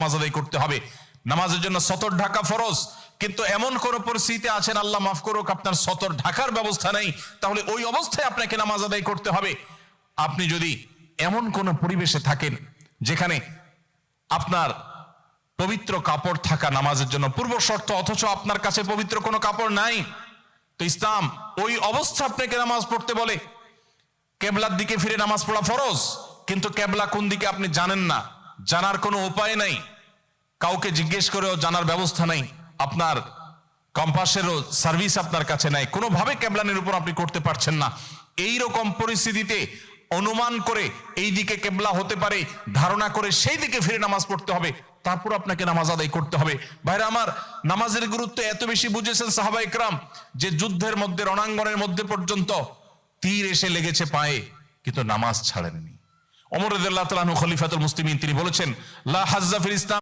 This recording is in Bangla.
নামাজ আদায় করতে হবে। নামাজের জন্য সতর ঢাকা ফরজ, কিন্তু এমন কোন পরিস্থিতিতে আছেন, আল্লাহ মাফ করুক, আপনার সতর ঢাকার ব্যবস্থা নেই, তাহলে ওই অবস্থায় আপনাকে নামাজ আদায় করতে হবে। আপনি যদি এমন কোন পরিবেশে থাকেন যেখানে আপনার পবিত্র কাপড় থাকা নামাজের জন্য পূর্ব শর্ত, অথচ আপনার কাছে পবিত্র কোনো কাপড় নাই, তো ইসলাম ওই অবস্থা আপনাকে নামাজ পড়তে বলে। কেবলার দিকে ফিরে নামাজ পড়া ফরজ, কিন্তু কেবলা কোন দিকে আপনি জানেন না, জানার কোনো উপায় নাই, কাউকে জিজ্ঞেস করেও জানার ব্যবস্থা নাই, আপনার কম্পাসেরও সার্ভিস আপনার কাছে নাই, কোনোভাবে কেবলা নিরূপণ আপনি করতে পারছেন না। এই রকম পরিস্থিতিতে অনুমান করে এই দিকে কেবলা হতে পারে ধারণা করে সেই দিকে ফিরে নামাজ পড়তে হবে, তারপর আপনাকে নামাজ আদায় করতে হবে। ভাইরা আমার, নামাজের গুরুত্ব এত বেশি বুঝেছেন সাহাবা ইকরাম যে যুদ্ধের মধ্যে, রণাঙ্গনের মধ্যে পর্যন্ত তীর এসে লেগেছে পায়ে, কিন্তু নামাজ ছাড়েননি। ওমর রাদিয়াল্লাহু তাআলা আনহু খলিফাতুল মুসলিমিন, তিনি বলেছেন, লা হাজ্জা ফিল ইসলাম